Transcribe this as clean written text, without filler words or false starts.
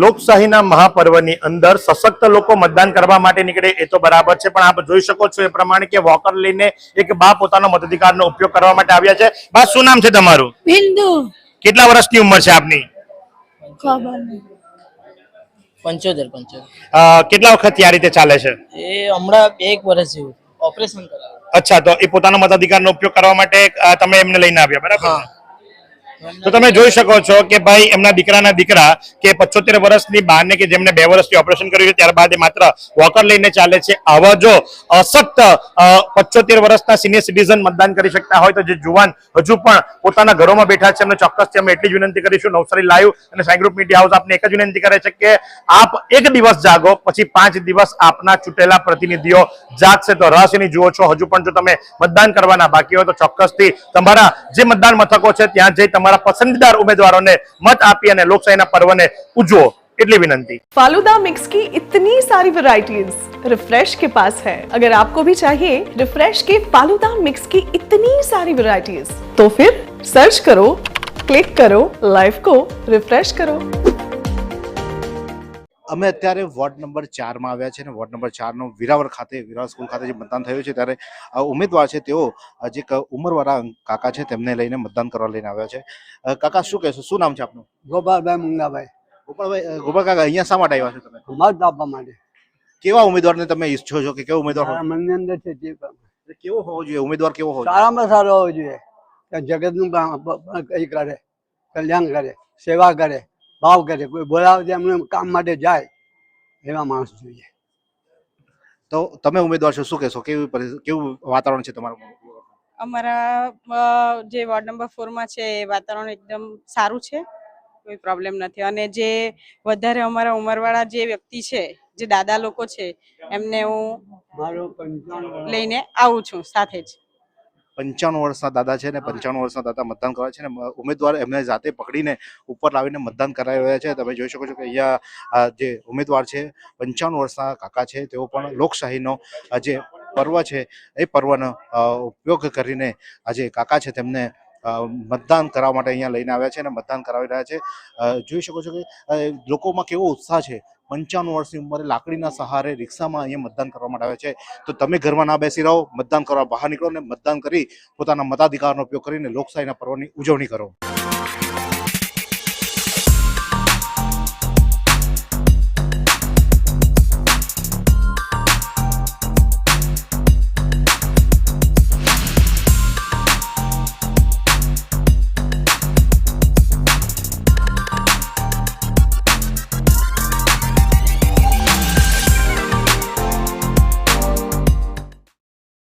લોકશાહીના મહાપર્વની અંદર સશક્ત લોકો મતદાન કરવા માટે નીકળે એ તો બરાબર છે, પણ આપ જોઈ શકો છો એ પ્રમાણે કે વોકર લઈને એક બા પોતાનો મતાધિકારનો ઉપયોગ કરવા માટે આવ્યા છે। બા, શું નામ છે તમારું? બિંદુ। કેટલા વર્ષની ઉંમર છે આપની? ખબર નહીં। 75। કેટલા વખતથી આ રીતે ચાલે છે? એ હમણાં 1 વર્ષ જેવું ઓપરેશન કરાવ્યું। અચ્છા, તો એ પોતાના મતાધિકારનો ઉપયોગ કરવા માટે તમે એમને લઈને આવ્યા, બરાબર? હા। તો તમે જોઈ શકો છો કે ભાઈ એમના દીકરાના દીકરા કે 75 વર્ષની બાને કે જેમને 2 વર્ષથી ઓપરેશન કર્યું છે ત્યારબાદ એ માત્ર વોકર લઈને ચાલે છે। આવા જો અશક્ત 75 વર્ષના સિનિયર સિટીઝન મતદાન કરી શકતા હોય તો જે જુવાન હજુ પણ પોતાના ઘરોમાં બેઠા છે એમને ચોક્કસથી અમે એટલી જ વિનંતી કરીશું। નવસારી લાઈવ અને સાઈ ગ્રુપ મીડિયા હાઉસ આપને એક જ વિનંતી કરે છે કે આપ એક દિવસ જાગો, પછી 5 દિવસ આપના ચૂંટેલા પ્રતિનિધિઓ જાગશે। તો રાશિની જુઓ છો, હજુ પણ જો તમે મતદાન કરવાના બાકી હોય તો ચોક્કસથી તમારા જે મતદાન મથકો છે ત્યાં જઈ તમારા पसंदीदार उम्मीदवारों ने मत आपी और लोकशाही पर्व ने उजवो इतनी विनंती। फालूदा मिक्स की इतनी सारी वैरायटीज रिफ्रेश के पास है। अगर आपको भी चाहिए रिफ्रेश के फालूदा मिक्स की इतनी सारी वैरायटीज तो फिर सर्च करो, क्लिक करो, लाइफ को रिफ्रेश करो। અમે અત્યારે વોર્ડ નંબર 4 માં આવ્યા છે અને વોર્ડ નંબર 4 નો વિરાવર સ્કૂલ ખાતે જે મતદાન થયું છે ત્યારે ઉમેદવાર છે તેઓ જે ઉંમરવાળા કાકા છે તેમને લઈને મતદાન કરવા લઈને આવ્યા છે। કાકા, શું કહેશો? શું નામ છે આપનું? ગોપાલભાઈ મુંગાભાઈ। ગોપાલ કાકા, અહીંયા શા માટે આવ્યા છો તમે? મત આપવા માટે। કેવા ઉમેદવારને તમે ઈચ્છો છો કે કેવો ઉમેદવાર મનની અંદર છે તે કેવો હોવો જોઈએ? ઉમેદવાર કેવો હોવો જોઈએ? સારામાં સારો હોવો જોઈએ કે જગતનું કામ એ કરે, કલ્યાણ કરે, સેવા કરે, ભાવ કરે, કોઈ બોલાવે એમને કામ માટે જાય એવા માણસ જોઈએ। તો તમે ઉમેદવાર છો, શું કહેશો? કેવું વાતાવરણ છે તમારું? અમારા જે વોર્ડ નંબર 4 માં છે એ વાતાવરણ એકદમ સારું છે, કોઈ પ્રોબ્લેમ નથી। અને જે વધારે અમારા ઉંમરવાળા જે વ્યક્તિ છે, જે દાદા લોકો છે, એમને હું લઈને આવું છું સાથે જ। 95 વર્ષના દાદા છે ને 95 વર્ષના દાદા મતદાન કરે છે ને ઉમેદવાર એમને જાતે પકડીને ઉપર લાવીને મતદાન કરાવી રહ્યા છે। તમે જોઈ શકો છો કે અહીંયા જે ઉમેદવાર છે 95 વર્ષના કાકા છે તેઓ પણ લોકશાહીનો જે પર્વ છે એ પર્વનો ઉપયોગ કરીને આજે કાકા છે તેમને મતદાન કરાવવા માટે અહીંયા લઈને આવ્યા છે અને મતદાન કરાવી રહ્યા છે। જોઈ શકો છો કે લોકોમાં કેવો ઉત્સાહ છે। 95 વર્ષની ઉંમરે લાકડીના સહારે રિક્ષામાં અહીંયા મતદાન કરવા માટે આવે છે। તો તમે ઘરમાં ના બેસી રહો, મતદાન કરવા બહાર નીકળો અને મતદાન કરી પોતાના મતાધિકારનો ઉપયોગ કરીને લોકશાહીના પર્વની ઉજવણી કરો।